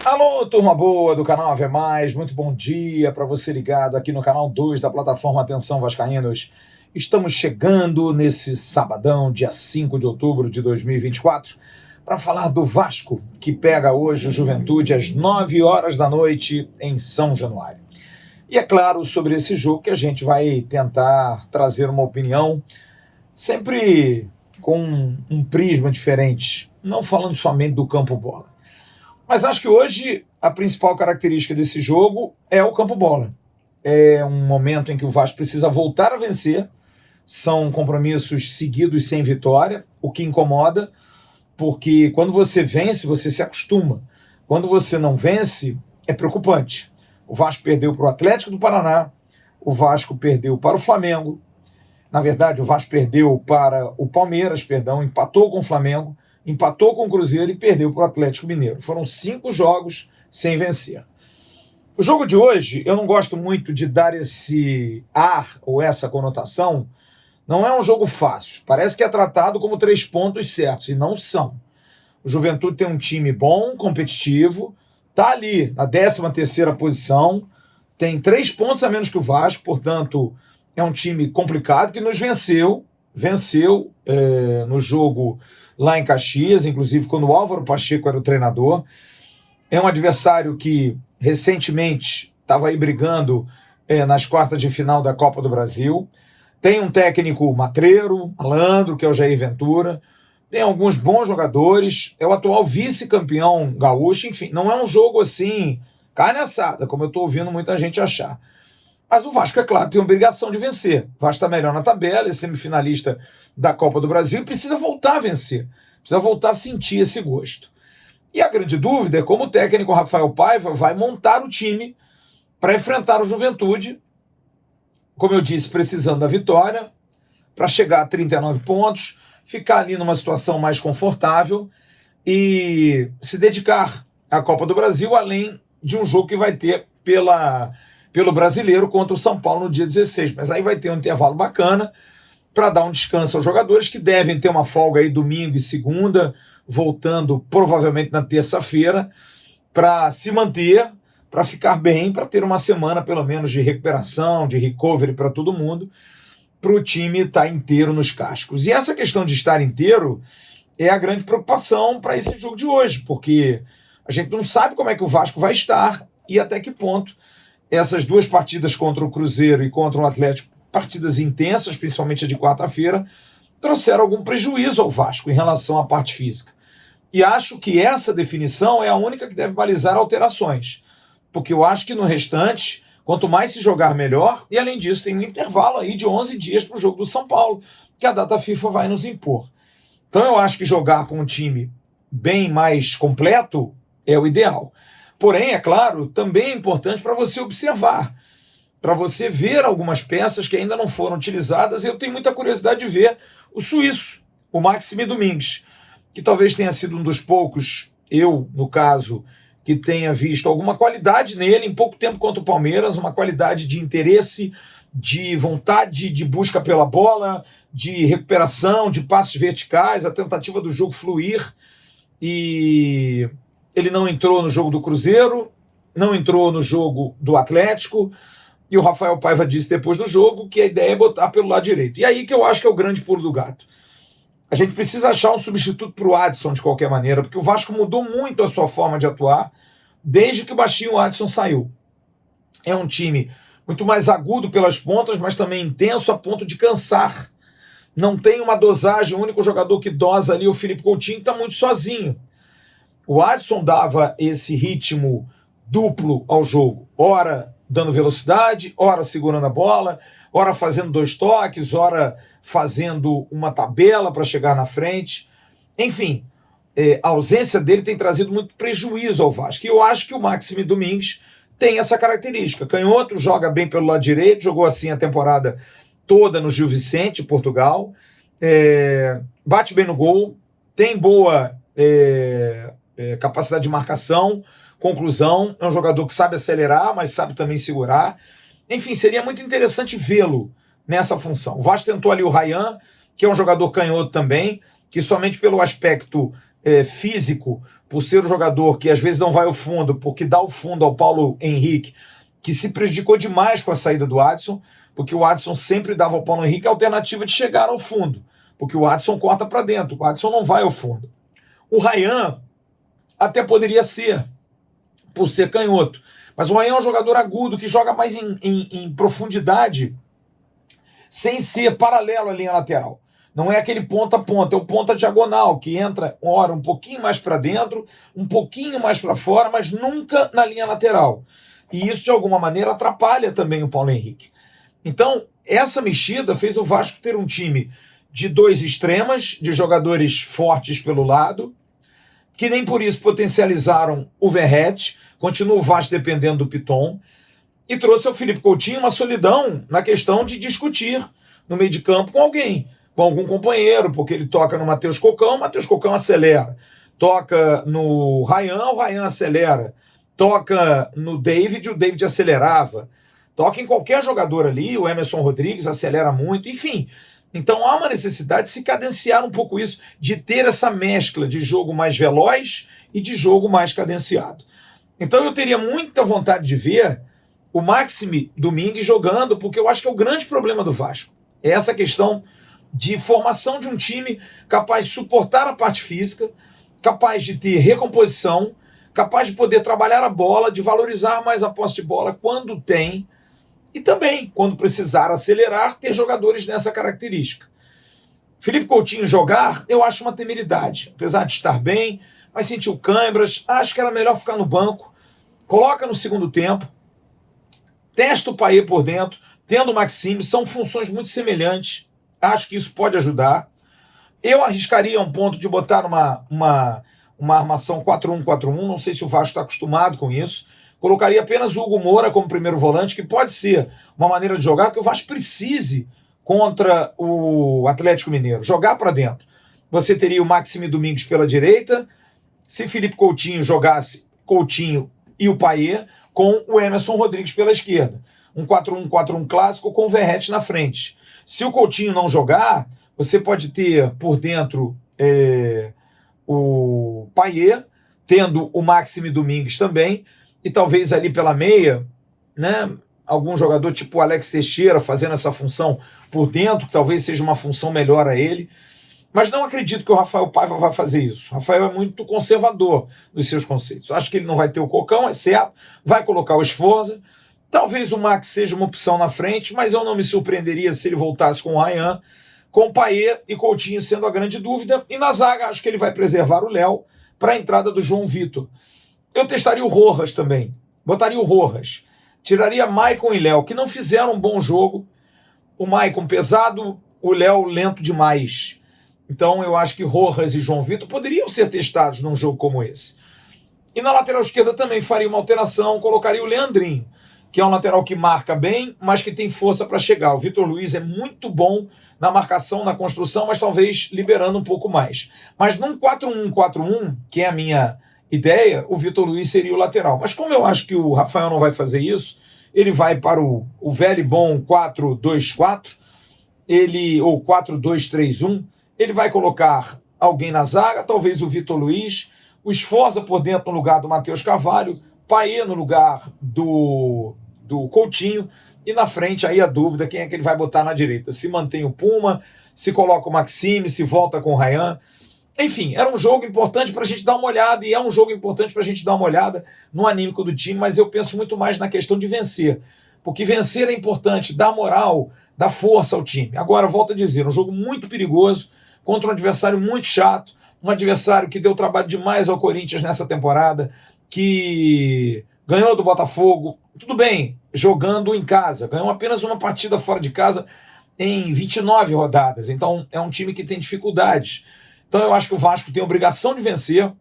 Alô, turma boa do canal Ave Mais, muito bom dia para você ligado aqui no canal 2 da plataforma Atenção Vascaínos. Estamos chegando nesse sabadão, dia 5 de outubro de 2024, para falar do Vasco, que pega hoje o Juventude às 9 horas da noite em São Januário. E é claro, sobre esse jogo que a gente vai tentar trazer uma opinião sempre com um prisma diferente, não falando somente do campo-bola. Mas acho que hoje a principal característica desse jogo é o campo-bola. É um momento em que o Vasco precisa voltar a vencer. São compromissos seguidos sem vitória, o que incomoda, porque quando você vence, você se acostuma. Quando você não vence, é preocupante. O Vasco perdeu para o Atlético do Paraná, o Vasco perdeu para o Flamengo. Na verdade, o Vasco perdeu para o Palmeiras, empatou com o Flamengo, empatou com o Cruzeiro e perdeu para o Atlético Mineiro. Foram 5 jogos sem vencer. O jogo de hoje, eu não gosto muito de dar esse ar ou essa conotação. Não é um jogo fácil. Parece que é tratado como 3 pontos certos, e não são. O Juventude tem um time bom, competitivo, está ali na 13ª posição, tem 3 pontos a menos que o Vasco, portanto, é um time complicado que nos venceu no jogo lá em Caxias, inclusive quando o Álvaro Pacheco era o treinador. É um adversário que recentemente estava aí brigando nas quartas de final da Copa do Brasil. Tem um técnico matreiro, malandro, que é o Jair Ventura. Tem alguns bons jogadores. É o atual vice-campeão gaúcho. Enfim, não é um jogo assim, carne assada, como eu estou ouvindo muita gente achar. Mas o Vasco, é claro, tem a obrigação de vencer. O Vasco está melhor na tabela, é semifinalista da Copa do Brasil e precisa voltar a vencer. Precisa voltar a sentir esse gosto. E a grande dúvida é como o técnico Rafael Paiva vai montar o time para enfrentar o Juventude, como eu disse, precisando da vitória, para chegar a 39 pontos, ficar ali numa situação mais confortável e se dedicar à Copa do Brasil, além de um jogo que vai ter pelo Brasileiro contra o São Paulo no dia 16. Mas aí vai ter um intervalo bacana para dar um descanso aos jogadores que devem ter uma folga aí domingo e segunda, voltando provavelmente na terça-feira, para se manter, para ficar bem, para ter uma semana pelo menos de recuperação, de recovery para todo mundo, para o time estar inteiro nos cascos. E essa questão de estar inteiro é a grande preocupação para esse jogo de hoje, porque a gente não sabe como é que o Vasco vai estar e até que ponto essas 2 partidas contra o Cruzeiro e contra o Atlético, partidas intensas, principalmente a de quarta-feira, trouxeram algum prejuízo ao Vasco em relação à parte física. E acho que essa definição é a única que deve balizar alterações, porque eu acho que no restante, quanto mais se jogar, melhor, e além disso tem um intervalo aí de 11 dias para o jogo do São Paulo, que a data FIFA vai nos impor. Então eu acho que jogar com um time bem mais completo é o ideal. Porém, é claro, também é importante para você observar, para você ver algumas peças que ainda não foram utilizadas. Eu tenho muita curiosidade de ver o suíço, o Maxime Domingues, que talvez tenha sido um dos poucos, eu, no caso, que tenha visto alguma qualidade nele em pouco tempo contra o Palmeiras, uma qualidade de interesse, de vontade de busca pela bola, de recuperação, de passes verticais, a tentativa do jogo fluir. E ele não entrou no jogo do Cruzeiro, não entrou no jogo do Atlético, e o Rafael Paiva disse depois do jogo que a ideia é botar pelo lado direito. E aí que eu acho que é o grande pulo do gato. A gente precisa achar um substituto para o Adson de qualquer maneira, porque o Vasco mudou muito a sua forma de atuar desde que o baixinho Adson saiu. É um time muito mais agudo pelas pontas, mas também intenso a ponto de cansar. Não tem uma dosagem, o único jogador que dosa ali, o Felipe Coutinho, está muito sozinho. O Adson dava esse ritmo duplo ao jogo, ora dando velocidade, ora segurando a bola, ora fazendo 2 toques, ora fazendo uma tabela para chegar na frente. Enfim, a ausência dele tem trazido muito prejuízo ao Vasco. E eu acho que o Maxime Domingues tem essa característica. Canhoto, joga bem pelo lado direito, jogou assim a temporada toda no Gil Vicente, Portugal, bate bem no gol, tem boa capacidade de marcação, conclusão, é um jogador que sabe acelerar, mas sabe também segurar. Enfim, seria muito interessante vê-lo nessa função. O Vasco tentou ali o Ryan, que é um jogador canhoto também, que somente pelo aspecto físico, por ser um jogador que às vezes não vai ao fundo, porque dá o fundo ao Paulo Henrique, que se prejudicou demais com a saída do Adson, porque o Adson sempre dava ao Paulo Henrique a alternativa de chegar ao fundo, porque o Adson corta para dentro, o Adson não vai ao fundo. O Ryan até poderia ser, por ser canhoto, mas o Ryan é um jogador agudo, que joga mais em profundidade, sem ser paralelo à linha lateral. Não é aquele ponta a ponta, é o ponta diagonal, que entra, ora, um pouquinho mais para dentro, um pouquinho mais para fora, mas nunca na linha lateral. E isso, de alguma maneira, atrapalha também o Paulo Henrique. Então, essa mexida fez o Vasco ter um time de 2 extremas, de jogadores fortes pelo lado, que nem por isso potencializaram o Verratti, continua o Vasco dependendo do Piton, e trouxe ao Felipe Coutinho uma solidão na questão de discutir no meio de campo com alguém, com algum companheiro, porque ele toca no Matheus Cocão, o Matheus Cocão acelera. Toca no Ryan, o Ryan acelera. Toca no David, o David acelerava. Toca em qualquer jogador ali, o Emerson Rodrigues acelera muito, enfim. Então há uma necessidade de se cadenciar um pouco isso, de ter essa mescla de jogo mais veloz e de jogo mais cadenciado. Então eu teria muita vontade de ver o Maxime Domingues jogando, porque eu acho que é o grande problema do Vasco. É essa questão de formação de um time capaz de suportar a parte física, capaz de ter recomposição, capaz de poder trabalhar a bola, de valorizar mais a posse de bola quando tem, e também, quando precisar acelerar, ter jogadores nessa característica. Felipe Coutinho jogar, eu acho uma temeridade. Apesar de estar bem, mas sentiu câimbras, acho que era melhor ficar no banco, coloca no segundo tempo, testa o Payet por dentro, tendo o Maxime, são funções muito semelhantes, acho que isso pode ajudar. Eu arriscaria um ponto de botar uma armação 4-1-4-1, não sei se o Vasco está acostumado com isso. Colocaria apenas o Hugo Moura como primeiro volante, que pode ser uma maneira de jogar que o Vasco precise contra o Atlético Mineiro, jogar para dentro. Você teria o Maxime Domingues pela direita, se Felipe Coutinho jogasse Coutinho e o Payet, com o Emerson Rodrigues pela esquerda. Um 4-1-4-1 clássico com o Verratti na frente. Se o Coutinho não jogar, você pode ter por dentro o Payet, tendo o Maxime Domingues também, e talvez ali pela meia, né, algum jogador tipo o Alex Teixeira fazendo essa função por dentro, que talvez seja uma função melhor a ele. Mas não acredito que o Rafael Paiva vai fazer isso. O Rafael é muito conservador nos seus conceitos. Acho que ele não vai ter o Cocão, é certo, vai colocar o Sforza. Talvez o Max seja uma opção na frente, mas eu não me surpreenderia se ele voltasse com o Ryan, com o Payet e Coutinho sendo a grande dúvida. E na zaga, acho que ele vai preservar o Léo para a entrada do João Vitor. Eu testaria o Rojas também. Botaria o Rojas. Tiraria Maicon e Léo, que não fizeram um bom jogo. O Maicon pesado, o Léo lento demais. Então eu acho que Rojas e João Vitor poderiam ser testados num jogo como esse. E na lateral esquerda também faria uma alteração, colocaria o Leandrinho, que é um lateral que marca bem, mas que tem força para chegar. O Vitor Luiz é muito bom na marcação, na construção, mas talvez liberando um pouco mais. Mas num 4-1-4-1, que é a minha ideia, o Vitor Luiz seria o lateral. Mas como eu acho que o Rafael não vai fazer isso, ele vai para o velho e bom 4-2-4, ou 4-2-3-1, ele vai colocar alguém na zaga, talvez o Vitor Luiz, o Sforza por dentro no lugar do Matheus Carvalho, Payet no lugar do Coutinho, e na frente aí a dúvida, quem é que ele vai botar na direita? Se mantém o Puma, se coloca o Maxime, se volta com o Ryan. Enfim, era um jogo importante para a gente dar uma olhada, e é um jogo importante para a gente dar uma olhada no anímico do time, mas eu penso muito mais na questão de vencer, porque vencer é importante, dar moral, dar força ao time. Agora, volto a dizer, um jogo muito perigoso, contra um adversário muito chato, um adversário que deu trabalho demais ao Corinthians nessa temporada, que ganhou do Botafogo, tudo bem, jogando em casa, ganhou apenas uma partida fora de casa em 29 rodadas, então é um time que tem dificuldades. Então eu acho que o Vasco tem a obrigação de vencer,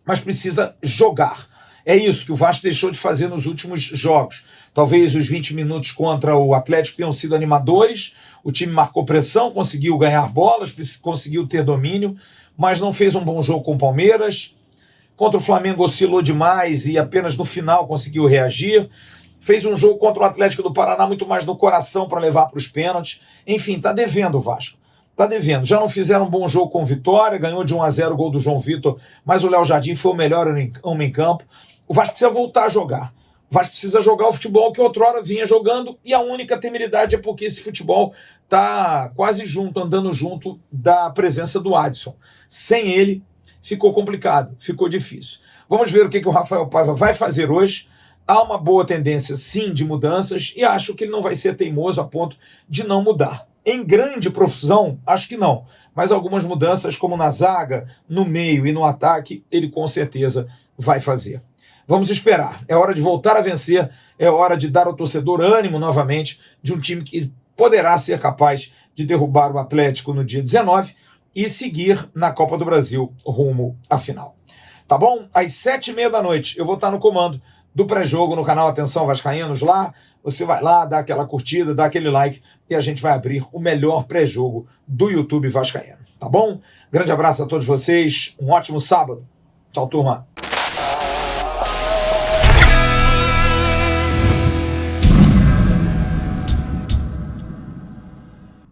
mas precisa jogar. É isso que o Vasco deixou de fazer nos últimos jogos. Talvez os 20 minutos contra o Atlético tenham sido animadores, o time marcou pressão, conseguiu ganhar bolas, conseguiu ter domínio, mas não fez um bom jogo com o Palmeiras. Contra o Flamengo oscilou demais e apenas no final conseguiu reagir. fez um jogo contra o Atlético do Paraná muito mais no coração para levar para os pênaltis. Enfim, tá devendo o Vasco. Tá devendo. Já não fizeram um bom jogo com Vitória, ganhou de 1-0 o gol do João Vitor, mas o Léo Jardim foi o melhor homem em campo. O Vasco precisa voltar a jogar. O Vasco precisa jogar o futebol que outrora vinha jogando, e a única temeridade é porque esse futebol tá quase junto, andando junto da presença do Adson. Sem ele, ficou complicado, ficou difícil. Vamos ver o que o Rafael Paiva vai fazer hoje. Há uma boa tendência, sim, de mudanças, e acho que ele não vai ser teimoso a ponto de não mudar. Em grande profusão, acho que não. Mas algumas mudanças, como na zaga, no meio e no ataque, ele com certeza vai fazer. Vamos esperar. É hora de voltar a vencer, é hora de dar ao torcedor ânimo novamente de um time que poderá ser capaz de derrubar o Atlético no dia 19 e seguir na Copa do Brasil rumo à final. Tá bom? Às 7h30 da noite eu vou estar no comando do pré-jogo no canal Atenção Vascaínos lá. Você vai lá, dá aquela curtida, dá aquele like e a gente vai abrir o melhor pré-jogo do YouTube vascaíno. Tá bom? Grande abraço a todos vocês, um ótimo sábado. Tchau, turma.